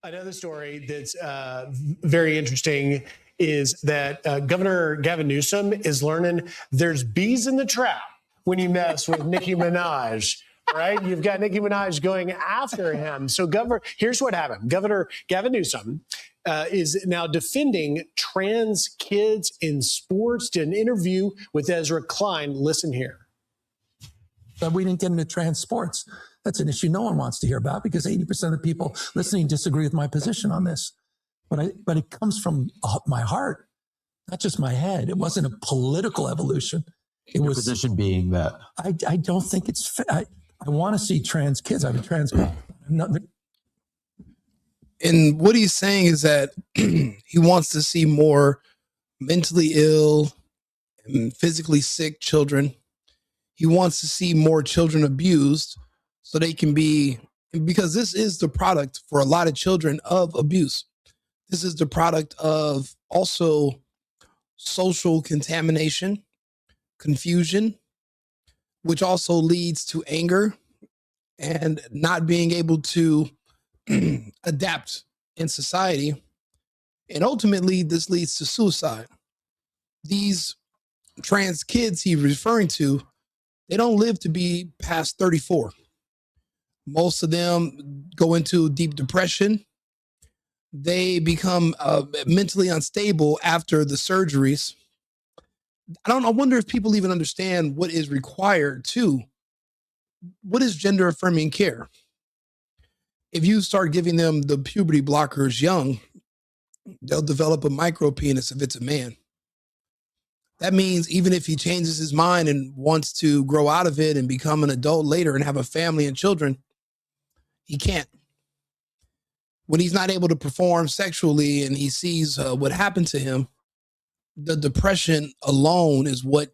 Another story that's very interesting is that Governor Gavin Newsom is learning there's bees in the trap when you mess with Nicki Minaj. Right? You've got Nicki Minaj going after him. So, here's what happened. Governor Gavin Newsom is now defending trans kids in sports. Did an interview with Ezra Klein. Listen here. But we didn't get into trans sports. That's an issue no one wants to hear about because 80% of the people listening disagree with my position on this. But it comes from my heart, not just my head. It wasn't a political evolution. It was position being that I don't think it's fair. I want to see trans kids. I'm a trans. And what he's saying is that he wants to see more mentally ill and physically sick children. He wants to see more children abused so they can be, because this is the product for a lot of children of abuse. This is the product of also social contamination, confusion, which also leads to anger and not being able to adapt in society. And ultimately, this leads to suicide. These trans kids he's referring to, they don't live to be past 34. Most of them go into deep depression. They become mentally unstable after the surgeries. I wonder if people even understand what is required to, what is gender affirming care? If you start giving them the puberty blockers young, they'll develop a micro penis if it's a man. That means even if he changes his mind and wants to grow out of it and become an adult later and have a family and children, he can't. When he's not able to perform sexually and he sees what happened to him, the depression alone is what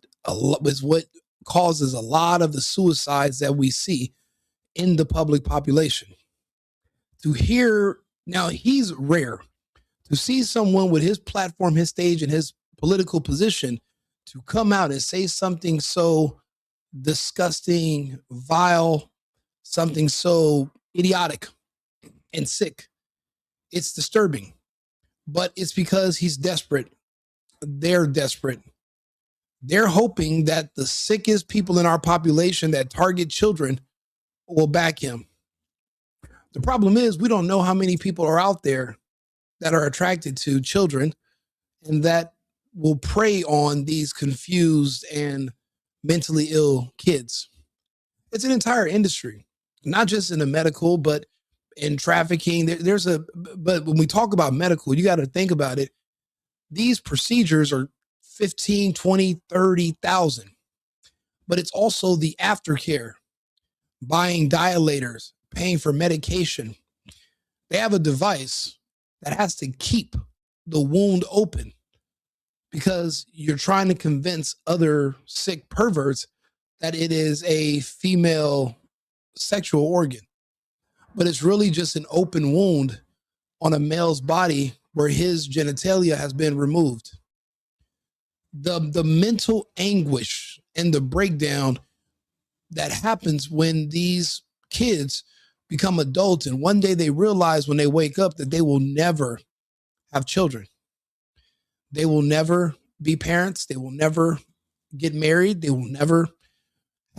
causes a lot of the suicides that we see in the public population. To hear, now he's rare, to see someone with his platform, his stage, and his political position to come out and say something so disgusting, vile, something so idiotic and sick. It's disturbing, but it's because he's desperate. They're desperate. They're hoping that the sickest people in our population that target children will back him. The problem is we don't know how many people are out there that are attracted to children and that will prey on these confused and mentally ill kids. It's an entire industry, not just in the medical, but in trafficking. But when we talk about medical, you got to think about it. These procedures are 15, 20, 30,000, but it's also the aftercare, buying dilators, paying for medication. They have a device that has to keep the wound open because you're trying to convince other sick perverts that it is a female sexual organ, but it's really just an open wound on a male's body where his genitalia has been removed. The mental anguish and the breakdown that happens when these kids become adults and one day they realize when they wake up that they will never have children. They will never be parents. They will never get married. They will never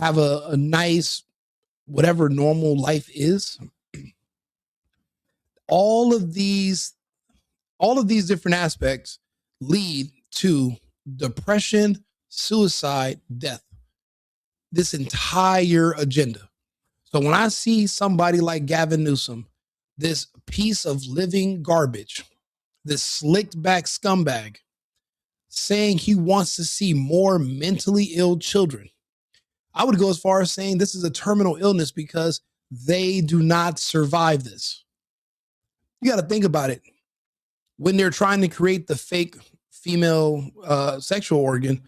have a nice, whatever normal life is. All of these different aspects lead to depression, suicide, death. This entire agenda. So when I see somebody like Gavin Newsom, this piece of living garbage, this slicked back scumbag, saying he wants to see more mentally ill children, I would go as far as saying this is a terminal illness because they do not survive this. You got to think about it. When they're trying to create the fake female sexual organ,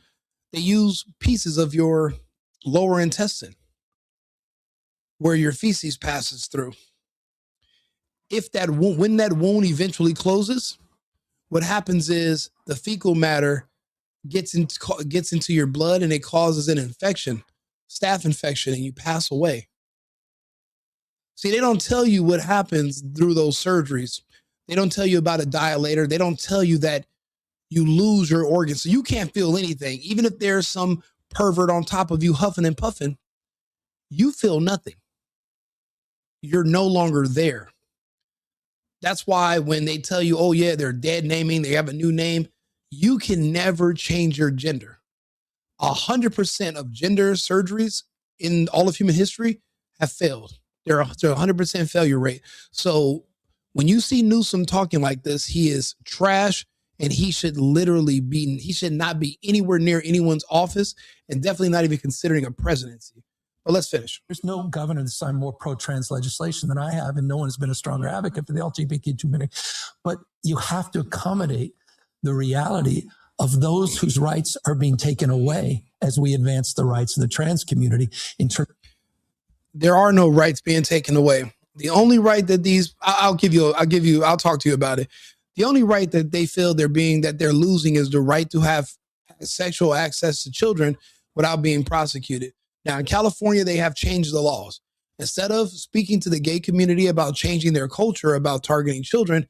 they use pieces of your lower intestine where your feces passes through. When that wound eventually closes, what happens is the fecal matter gets into your blood and it causes an infection, staph infection, and you pass away. See, they don't tell you what happens through those surgeries. They don't tell you about a dilator. They don't tell you that you lose your organs. So you can't feel anything. Even if there's some pervert on top of you huffing and puffing, you feel nothing. You're no longer there. That's why when they tell you, oh yeah, they're dead naming, they have a new name, you can never change your gender. 100% of gender surgeries in all of human history have failed. They're a 100% failure rate. So when you see Newsom talking like this, he is trash, and he should not be anywhere near anyone's office, and definitely not even considering a presidency. But let's finish. There's no governor that's signed more pro-trans legislation than I have, and no one has been a stronger advocate for the LGBTQ community. But you have to accommodate the reality of those whose rights are being taken away as we advance the rights of the trans community. There are no rights being taken away. The only right that I'll talk to you about it. The only right that they feel they're losing is the right to have sexual access to children without being prosecuted. Now, in California, they have changed the laws. Instead of speaking to the gay community about changing their culture about targeting children,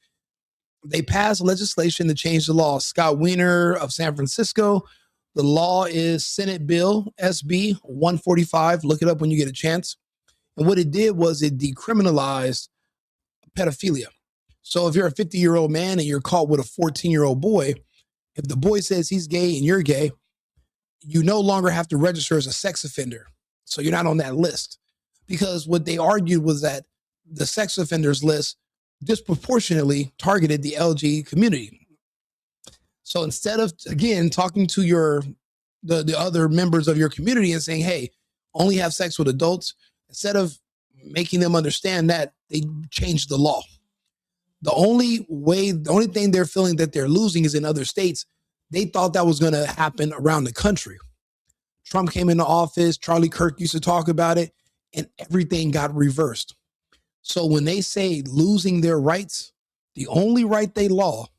they passed legislation to change the law. Scott Wiener of San Francisco. The law is Senate Bill SB 145. Look it up when you get a chance. And what it did was it decriminalized pedophilia. So if you're a 50-year-old man and you're caught with a 14-year-old boy, if the boy says he's gay and you're gay, you no longer have to register as a sex offender. So you're not on that list. Because what they argued was that the sex offenders list disproportionately targeted the LG community. So instead of, again, talking to the other members of your community and saying, hey, only have sex with adults, instead of making them understand that, they changed the law. The only thing they're feeling that they're losing is in other states. They thought that was going to happen around the country. Trump came into office. Charlie Kirk used to talk about it, and everything got reversed. So when they say losing their rights, the only right they lost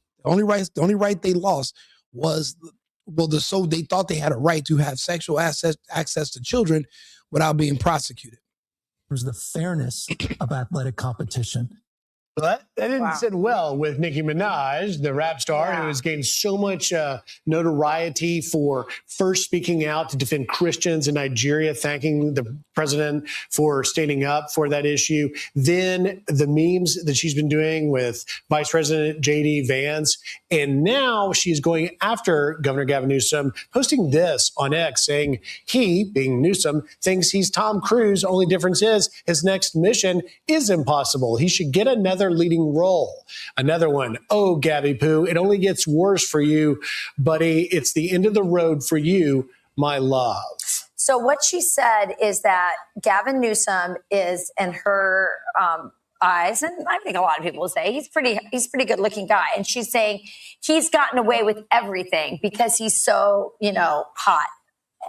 was, they thought they had a right to have sexual access to children without being prosecuted. There's the fairness of athletic competition. But that didn't sit well with Nicki Minaj, the rap star, who has gained so much notoriety for first speaking out to defend Christians in Nigeria, thanking the president for standing up for that issue. Then the memes that she's been doing with Vice President J.D. Vance. And now she's going after Governor Gavin Newsom, posting this on X, saying he, being Newsom, thinks he's Tom Cruise. Only difference is his next mission is impossible. He should get another leading role. Another one. Oh, Gabby Poo, it only gets worse for you, buddy. It's the end of the road for you, my love. So what she said is that Gavin Newsom is, in her eyes, and I think a lot of people will say he's pretty good looking guy. And she's saying he's gotten away with everything because he's so, hot.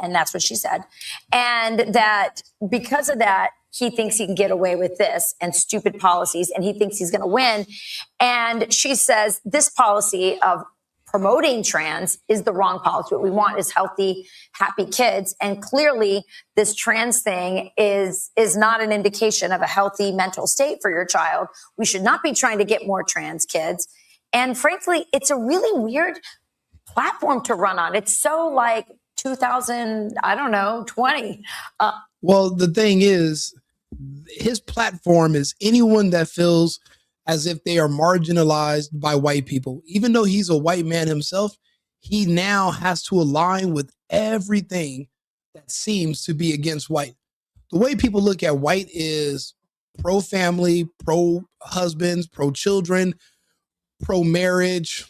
And that's what she said. And that because of that, he thinks he can get away with this and stupid policies, and he thinks he's going to win. And she says this policy of promoting trans is the wrong policy. What we want is healthy, happy kids. And clearly this trans thing is not an indication of a healthy mental state for your child. We should not be trying to get more trans kids. And frankly, it's a really weird platform to run on. It's so like 2020. Well, the thing is, his platform is anyone that feels as if they are marginalized by white people. Even though he's a white man himself, he now has to align with everything that seems to be against white. The way people look at white is pro-family, pro-husbands, pro-children, pro-marriage,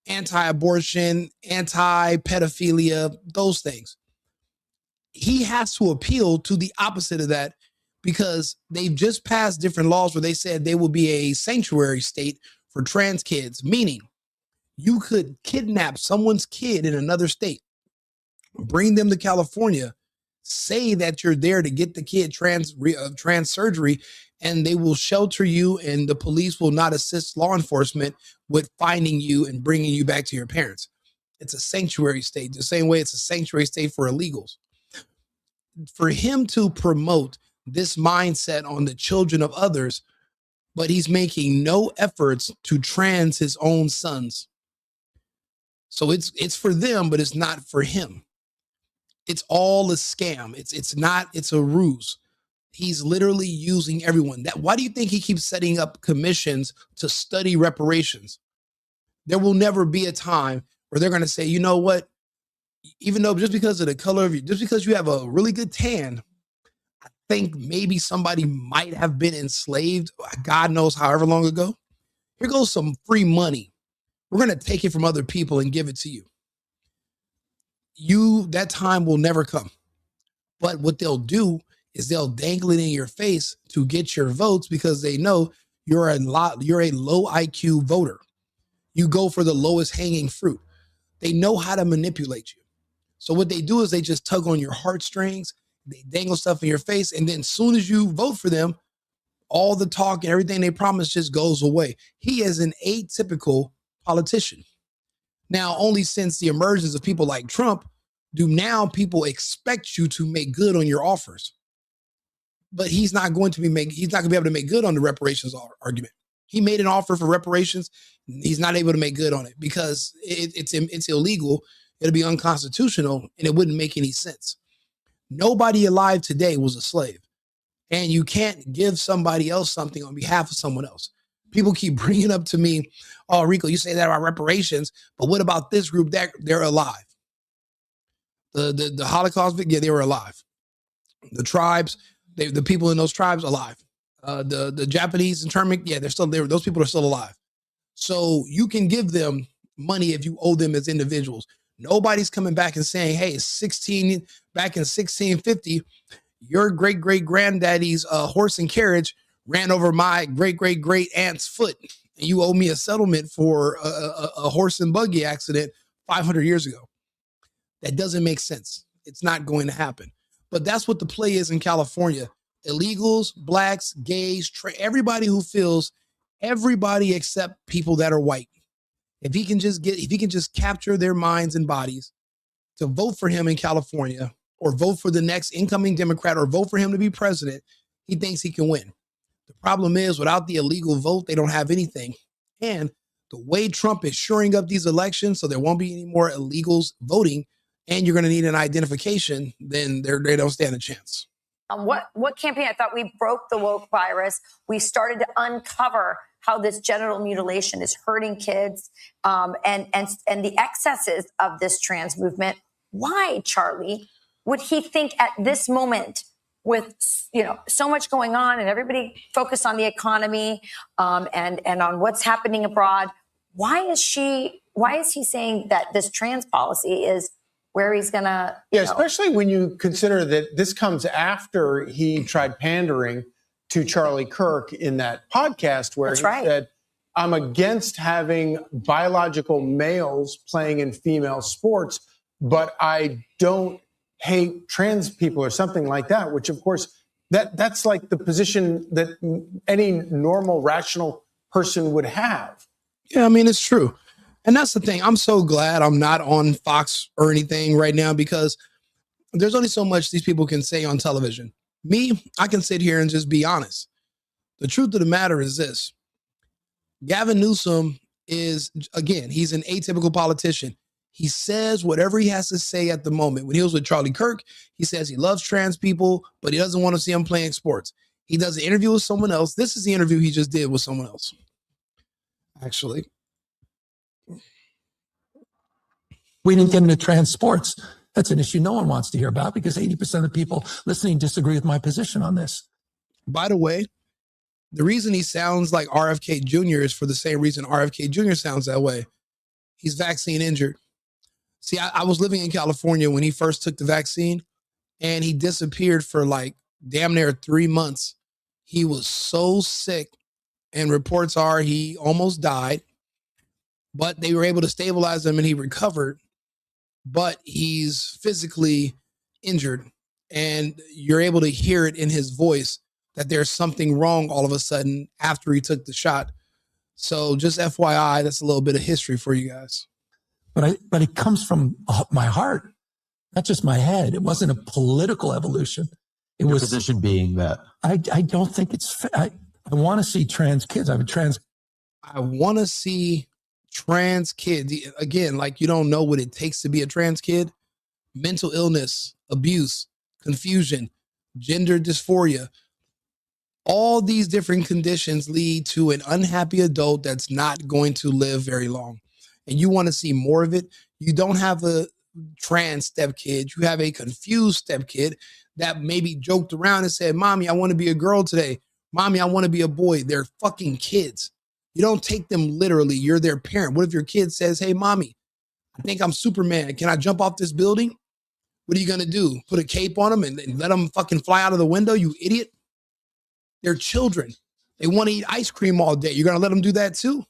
anti-abortion, anti-pedophilia, those things. He has to appeal to the opposite of that, because they've just passed different laws where they said they will be a sanctuary state for trans kids, meaning you could kidnap someone's kid in another state, bring them to California, say that you're there to get the kid trans surgery, and they will shelter you, and the police will not assist law enforcement with finding you and bringing you back to your parents. It's a sanctuary state, the same way it's a sanctuary state for illegals. For him to promote this mindset on the children of others, but he's making no efforts to trans his own sons. So it's for them, but it's not for him. It's all a scam. It's a ruse. He's literally using everyone. Why do you think he keeps setting up commissions to study reparations? There will never be a time where they're going to say, you know what? Even though just because of the color of you, just because you have a really good tan, I think maybe somebody might have been enslaved, God knows however long ago. Here goes some free money. We're going to take it from other people and give it to you. That time will never come. But what they'll do is they'll dangle it in your face to get your votes because they know you're a low IQ voter. You go for the lowest hanging fruit. They know how to manipulate you. So what they do is they just tug on your heartstrings, they dangle stuff in your face, and then as soon as you vote for them, all the talk and everything they promise just goes away. He is an atypical politician. Now, only since the emergence of people like Trump do now people expect you to make good on your offers. But he's not going to be able to make good on the reparations argument. He made an offer for reparations. He's not able to make good on it because it's illegal. It'll be unconstitutional and it wouldn't make any sense. Nobody alive today was a slave. And you can't give somebody else something on behalf of someone else. People keep bringing up to me, oh, Rico, you say that about reparations, but what about this group? They're alive. The Holocaust, yeah, they were alive. The tribes, the people in those tribes, alive. The Japanese internment, yeah, they're still there. Those people are still alive. So you can give them money if you owe them as individuals. Nobody's coming back and saying, hey, back in 1650, your great-great-granddaddy's horse and carriage ran over my great-great-great-aunt's foot. And you owe me a settlement for a horse and buggy accident 500 years ago. That doesn't make sense. It's not going to happen. But that's what the play is in California. Illegals, blacks, gays, everybody who feels, everybody except people that are white. If he can just capture their minds and bodies to vote for him in California or vote for the next incoming Democrat or vote for him to be president, he thinks he can win. The problem is without the illegal vote, they don't have anything. And the way Trump is shoring up these elections so there won't be any more illegals voting and you're going to need an identification, then they don't stand a chance. What campaign? I thought we broke the woke virus. We started to uncover how this genital mutilation is hurting kids and the excesses of this trans movement. Why, Charlie, would he think at this moment with so much going on and everybody focused on the economy and on what's happening abroad? Why is he saying that this trans policy is where he's gonna especially when you consider that this comes after he tried pandering to Charlie Kirk in that podcast where said, I'm against having biological males playing in female sports, but I don't hate trans people or something like that, which of course that's like the position that any normal rational person would have. Yeah, I mean, it's true. And that's the thing. I'm so glad I'm not on Fox or anything right now because there's only so much these people can say on television. Me, I can sit here and just be honest. The truth of the matter is this. Gavin Newsom is, again, he's an atypical politician. He says whatever he has to say at the moment. When he was with Charlie Kirk, he says he loves trans people, but he doesn't want to see them playing sports. He does an interview with someone else. This is the interview he just did with someone else. Actually. We didn't get into trans sports. That's an issue no one wants to hear about because 80% of the people listening disagree with my position on this. By the way, the reason he sounds like RFK Jr. is for the same reason RFK Jr. sounds that way. He's vaccine injured. See, I was living in California when he first took the vaccine and he disappeared for like damn near 3 months. He was so sick and reports are he almost died, but they were able to stabilize him and he recovered. But he's physically injured and you're able to hear it in his voice that there's something wrong all of a sudden after he took the shot. So just FYI, that's a little bit of history for you guys. But it comes from my heart, not just my head. It wasn't a political evolution. It Your was position being that I don't think it's I want to see trans kids. I want to see trans kids. Again, like you don't know what it takes to be a trans kid. Mental illness, abuse, confusion, gender dysphoria. All these different conditions lead to an unhappy adult that's not going to live very long. And you want to see more of it. You don't have a trans stepkid. You have a confused stepkid that maybe joked around and said, Mommy, I want to be a girl today. Mommy, I want to be a boy. They're fucking kids. You don't take them literally. You're their parent. What if your kid says, hey, Mommy, I think I'm Superman. Can I jump off this building? What are you going to do? Put a cape on them and let them fucking fly out of the window, you idiot? They're children. They want to eat ice cream all day. You're going to let them do that too?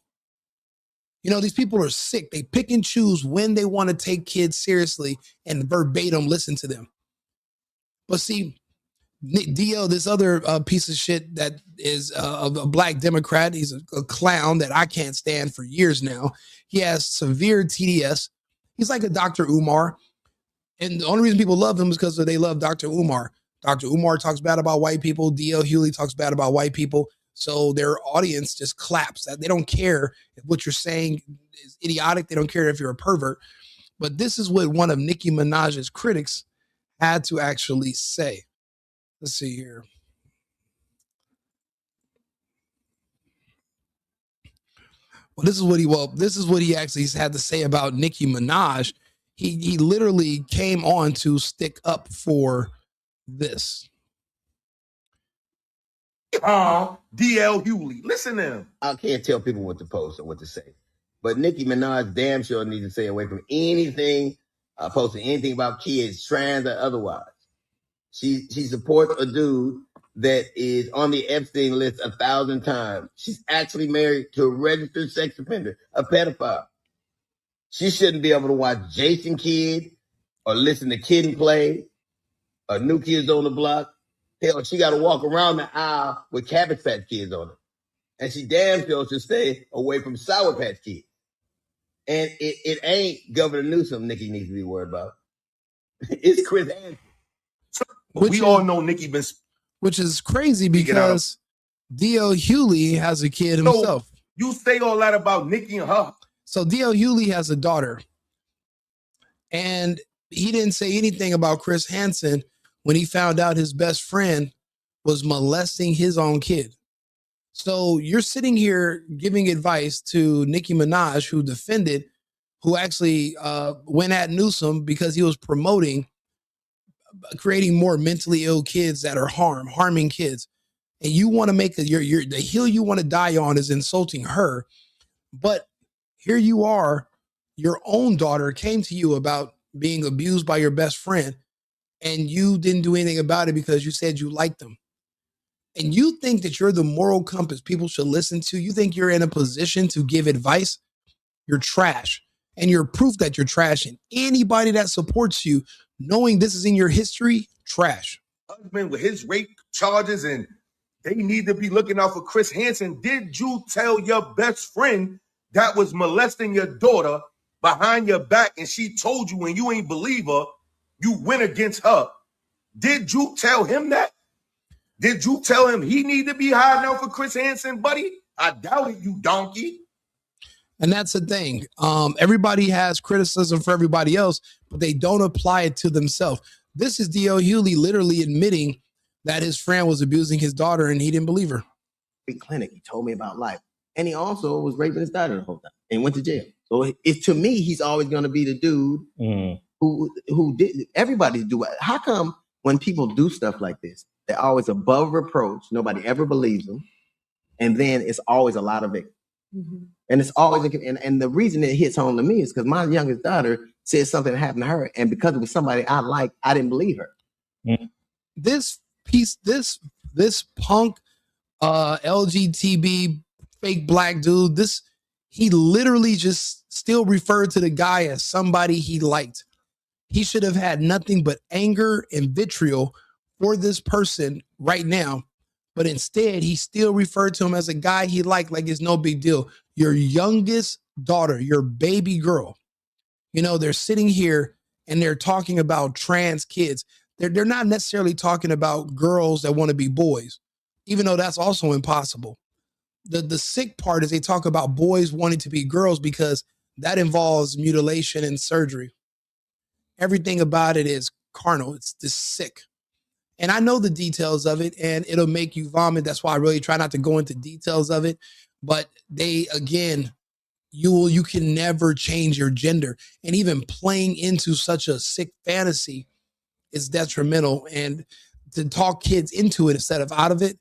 You know, these people are sick. They pick and choose when they want to take kids seriously and verbatim listen to them. But see, Dio, this other piece of shit that is a black Democrat, he's a clown that I can't stand for years now. He has severe TDS. He's like a Dr. Umar. And the only reason people love him is because they love Dr. Umar. Dr. Umar talks bad about white people. D.L. Hughley talks bad about white people. So their audience just claps. They don't care if what you're saying is idiotic. They don't care if you're a pervert. But this is what one of Nicki Minaj's critics had to actually say. Let's see here. Well, this is what he actually had to say about Nicki Minaj. He literally came on to stick up for this. DL Hughley. Listen to him. I can't tell people what to post or what to say. But Nicki Minaj damn sure needs to stay away from anything, posting anything about kids, trans or otherwise. She supports a dude that is on the Epstein list 1,000 times. She's actually married to a registered sex offender, a pedophile. She shouldn't be able to watch Jason Kidd or listen to Kid and Play or New Kids on the Block. Hell, she got to walk around the aisle with Cabbage Patch Kids on her. And she damn sure should stay away from Sour Patch Kids. And it ain't Governor Newsom Nicki needs to be worried about. It's Chris Hansen. We all know Nicki been... Which is crazy because D.L. Hughley has a kid himself. You say all that about Nicki and her. So D.L. Hughley has a daughter. And he didn't say anything about Chris Hansen when he found out his best friend was molesting his own kid. So you're sitting here giving advice to Nicki Minaj, who actually went at Newsom because he was promoting creating more mentally ill kids that are harming kids. And you want to make the hill you want to die on is insulting her. But here you are, your own daughter came to you about being abused by your best friend, and you didn't do anything about it because you said you liked them. And you think that you're the moral compass people should listen to. You think you're in a position to give advice. You're trash. And you're proof that you're trash. And anybody that supports you, knowing this is in your history, trash. Husband with his rape charges, and they need to be looking out for Chris Hansen. Did you tell your best friend that was molesting your daughter behind your back, and she told you and you ain't believe her, you went against her? Did you tell him that? Did you tell him he need to be hiding out for Chris Hansen, buddy? I doubt it, you donkey. And that's the thing. Everybody has criticism for everybody else, but they don't apply it to themselves. This is D.L. Hughley literally admitting that his friend was abusing his daughter and he didn't believe her. Clinic, he told me about life. And he also was raping his daughter the whole time and went to jail. So to me, he's always going to be the dude who did everybody do it. How come when people do stuff like this, they're always above reproach, nobody ever believes them, and then it's always a lot of it. And it's always, and the reason it hits home to me is because my youngest daughter said something that happened to her, and because it was somebody I like, I didn't believe her. This punk LGBT fake black dude, he literally just still referred to the guy as somebody he liked. He should have had nothing but anger and vitriol for this person right now. But instead, he still referred to him as a guy he liked, like it's no big deal. Your youngest daughter, your baby girl, they're sitting here and they're talking about trans kids. They're not necessarily talking about girls that want to be boys. even though that's also impossible. The sick part is they talk about boys wanting to be girls because that involves mutilation and surgery. Everything about it is carnal. It's just sick. And I know the details of it, and it'll make you vomit. That's why I really try not to go into details of it. But they, again, you can never change your gender. And even playing into such a sick fantasy is detrimental. And to talk kids into it instead of out of it,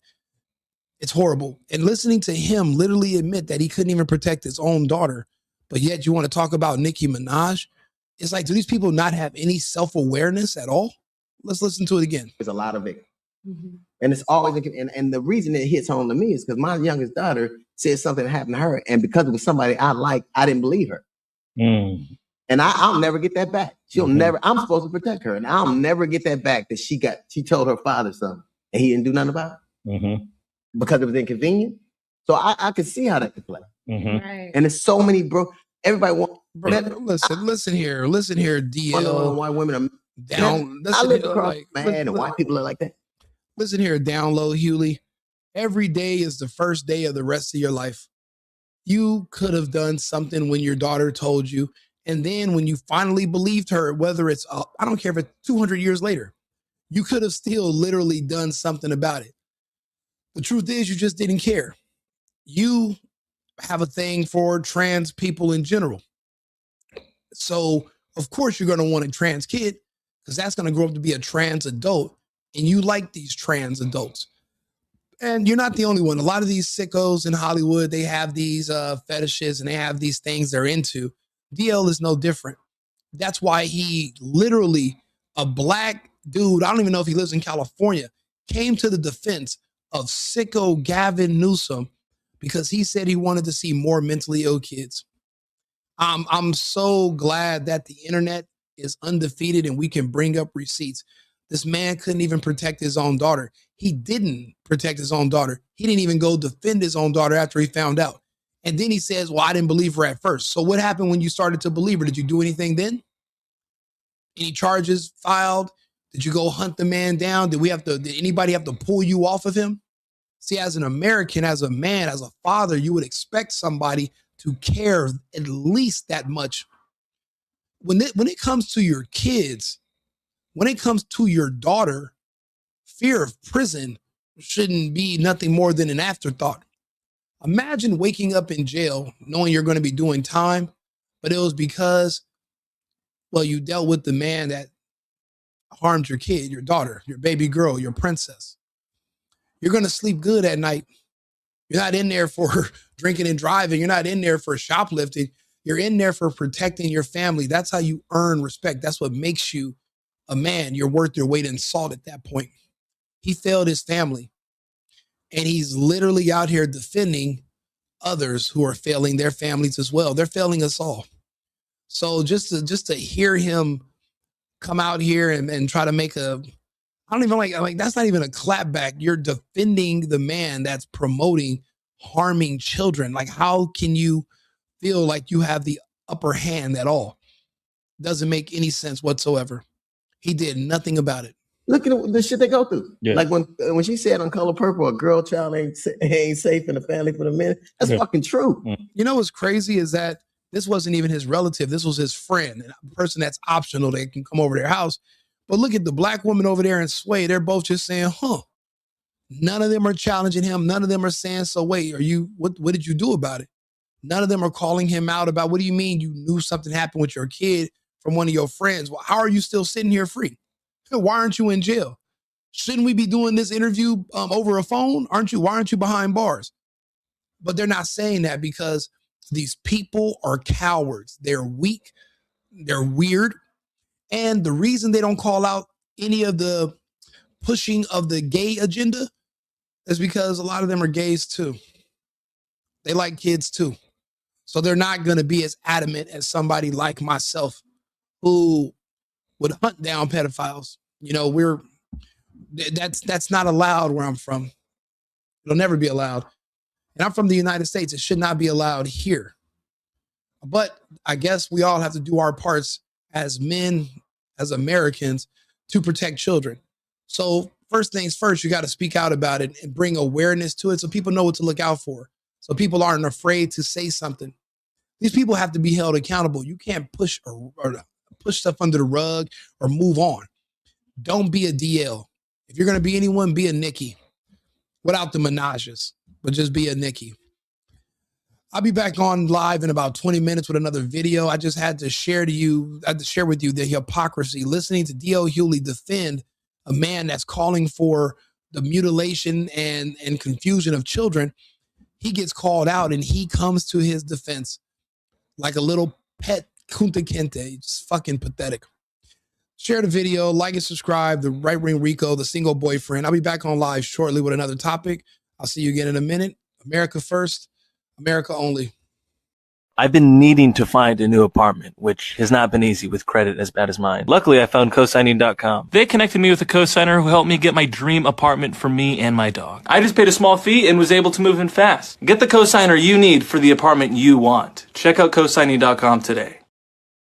it's horrible. And listening to him literally admit that he couldn't even protect his own daughter, but yet you want to talk about Nicki Minaj, it's like, do these people not have any self-awareness at all? Let's listen to it again. There's a lot of it. Mm-hmm. And it's always, and the reason it hits home to me is because my youngest daughter said something happened to her, and because it was somebody I liked, I didn't believe her. Mm. And I'll never get that back. She'll never, I'm supposed to protect her, and I'll never get that back that she told her father something, and he didn't do nothing about it. Mm-hmm. Because it was inconvenient. So I could see how that could play. Mm-hmm. Right. And there's so many, everybody wants. Listen here, DL. Why women are down. I live across and white people are like that. Listen here, down low, Hughley. Every day is the first day of the rest of your life. You could have done something when your daughter told you. And then when you finally believed her, whether it's, I don't care if it's 200 years later, you could have still literally done something about it. The truth is you just didn't care. You have a thing for trans people in general. So, of course, you're going to want a trans kid because that's going to grow up to be a trans adult. And you like these trans adults. And you're not the only one. A lot of these sickos in Hollywood, they have these fetishes and they have these things they're into. DL is no different. That's why he literally, a black dude, I don't even know if he lives in California, came to the defense of sicko Gavin Newsom because he said he wanted to see more mentally ill kids. I'm so glad that the internet is undefeated and we can bring up receipts. This man couldn't even protect his own daughter. He didn't protect his own daughter. He didn't even go defend his own daughter after he found out. And then he says, well, I didn't believe her at first. So what happened when you started to believe her? Did you do anything then? Any charges filed? Did you go hunt the man down? Did anybody have to pull you off of him? See, as an American, as a man, as a father, you would expect somebody to care at least that much. When it comes to your kids, when it comes to your daughter, fear of prison shouldn't be nothing more than an afterthought. Imagine waking up in jail knowing you're going to be doing time, but it was because, well, you dealt with the man that harmed your kid, your daughter, your baby girl, your princess. You're going to sleep good at night. You're not in there for drinking and driving. You're not in there for shoplifting. You're in there for protecting your family. That's how you earn respect. That's what makes you a man. You're worth your weight in salt at that point. He failed his family. And he's literally out here defending others who are failing their families as well. They're failing us all. So just to hear him come out here and try to make I don't even like that's not even a clapback. You're defending the man that's promoting harming children. Like, how can you feel like you have the upper hand at all? Doesn't make any sense whatsoever. He did nothing about it. Look at the shit they go through. Yeah. Like when she said on Color Purple, a girl child ain't safe in the family for the men. That's fucking true. You know what's crazy is that this wasn't even his relative. This was his friend, a person that's optional. They can come over their house. But look at the black woman over there and Sway. They're both just saying, None of them are challenging him. None of them are saying, so wait, what did you do about it? None of them are calling him out about, what do you mean you knew something happened with your kid from one of your friends? Well, how are you still sitting here free? Why aren't you in jail? Shouldn't we be doing this interview over a phone? Why aren't you behind bars? But they're not saying that because these people are cowards. They're weak. They're weird. And the reason they don't call out any of the pushing of the gay agenda is because a lot of them are gays too. They like kids too. So they're not going to be as adamant as somebody like myself who would hunt down pedophiles. You know, that's not allowed where I'm from. It'll never be allowed. And I'm from the United States. It should not be allowed here. But I guess we all have to do our parts as men, as Americans, to protect children. So first things first, you got to speak out about it and bring awareness to it so people know what to look out for. So people aren't afraid to say something. These people have to be held accountable. You can't push or push stuff under the rug or move on. Don't be a DL. If you're going to be anyone, be a Nicki without the Minajes, but just be a Nicki. I'll be back on live in about 20 minutes with another video. I just had to share with you the hypocrisy. Listening to D.L. Hughley defend a man that's calling for the mutilation and confusion of children. He gets called out and he comes to his defense like a little pet Kunta Kinte. Just fucking pathetic. Share the video, like and subscribe. The Right Wing Rico, the single boyfriend. I'll be back on live shortly with another topic. I'll see you again in a minute. America first, America only. I've been needing to find a new apartment, which has not been easy with credit as bad as mine. Luckily, I found cosigning.com. They connected me with a cosigner who helped me get my dream apartment for me and my dog. I just paid a small fee and was able to move in fast. Get the cosigner you need for the apartment you want. Check out cosigning.com today.